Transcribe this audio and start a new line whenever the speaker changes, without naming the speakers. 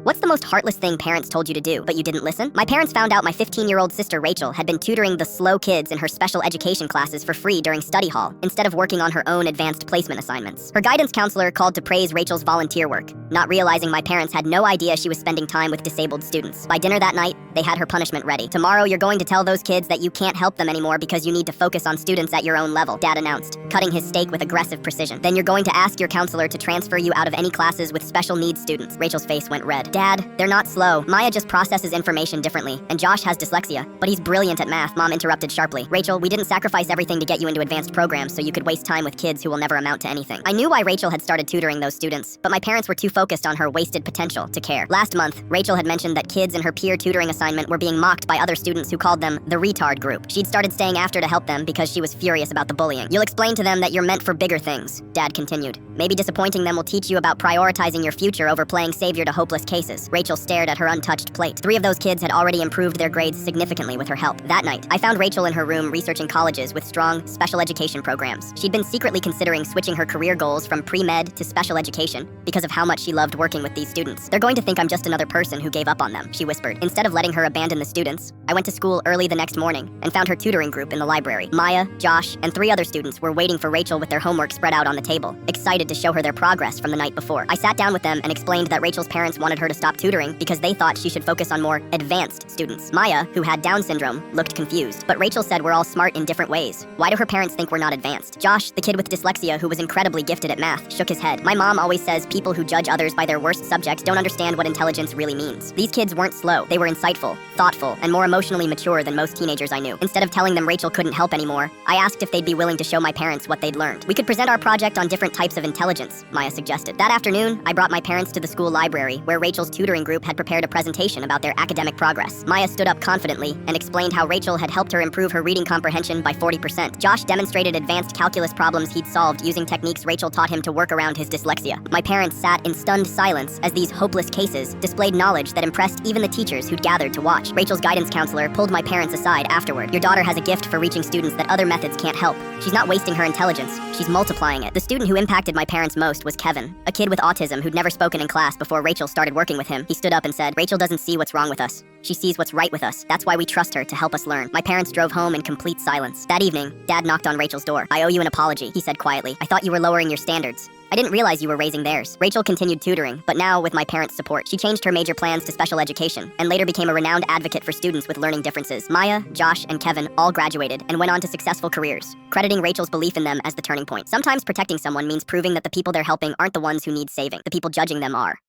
What's the most heartless thing parents told you to do, but you didn't listen? My parents found out my 15-year-old sister Rachel had been tutoring the slow kids in her special education classes for free during study hall, instead of working on her own advanced placement assignments. Her guidance counselor called to praise Rachel's volunteer work, not realizing my parents had no idea she was spending time with disabled students. By dinner that night, they had her punishment ready. Tomorrow, you're going to tell those kids that you can't help them anymore because you need to focus on students at your own level, Dad announced, cutting his steak with aggressive precision. Then you're going to ask your counselor to transfer you out of any classes with special needs students. Rachel's face went red. Dad, they're not slow. Maya just processes information differently, and Josh has dyslexia, but he's brilliant at math, Mom interrupted sharply. Rachel, we didn't sacrifice everything to get you into advanced programs so you could waste time with kids who will never amount to anything. I knew why Rachel had started tutoring those students, but my parents were too focused on her wasted potential to care. Last month, Rachel had mentioned that kids in her peer tutoring assignment were being mocked by other students who called them the retard group. She'd started staying after to help them because she was furious about the bullying. You'll explain to them that you're meant for bigger things, Dad continued. Maybe disappointing them will teach you about prioritizing your future over playing savior to hopeless cases. Rachel stared at her untouched plate. 3 of those kids had already improved their grades significantly with her help. That night, I found Rachel in her room researching colleges with strong special education programs. She'd been secretly considering switching her career goals from pre-med to special education because of how much she loved working with these students. They're going to think I'm just another person who gave up on them, she whispered. Instead of letting her abandon the students, I went to school early the next morning and found her tutoring group in the library. Maya, Josh, and 3 other students were waiting for Rachel with their homework spread out on the table, excited to show her their progress from the night before. I sat down with them and explained that Rachel's parents wanted her to stop tutoring because they thought she should focus on more advanced students. Maya, who had Down syndrome, looked confused, but Rachel said we're all smart in different ways. Why do her parents think we're not advanced? Josh, the kid with dyslexia who was incredibly gifted at math, shook his head. My mom always says people who judge others by their worst subjects don't understand what intelligence really means. These kids weren't slow. They were insightful, thoughtful, and more emotionally mature than most teenagers I knew. Instead of telling them Rachel couldn't help anymore, I asked if they'd be willing to show my parents what they'd learned. We could present our project on different types of intelligence, Maya suggested. That afternoon, I brought my parents to the school library, where Rachel's tutoring group had prepared a presentation about their academic progress. Maya stood up confidently and explained how Rachel had helped her improve her reading comprehension by 40%. Josh demonstrated advanced calculus problems he'd solved using techniques Rachel taught him to work around his dyslexia. My parents sat in stunned silence as these hopeless cases displayed knowledge that impressed even the teachers who'd gathered to watch. Rachel's guidance counselor pulled my parents aside afterward. Your daughter has a gift for reaching students that other methods can't help. She's not wasting her intelligence, she's multiplying it. The student who impacted my parents most was Kevin, a kid with autism who'd never spoken in class before Rachel started working with him. He stood up and said, Rachel doesn't see what's wrong with us. She sees what's right with us. That's why we trust her to help us learn. My parents drove home in complete silence. That evening, Dad knocked on Rachel's door. I owe you an apology, he said quietly. I thought you were lowering your standards. I didn't realize you were raising theirs. Rachel continued tutoring, but now with my parents' support. She changed her major plans to special education, and later became a renowned advocate for students with learning differences. Maya, Josh, and Kevin all graduated and went on to successful careers, crediting Rachel's belief in them as the turning point. Sometimes protecting someone means proving that the people they're helping aren't the ones who need saving. The people judging them are.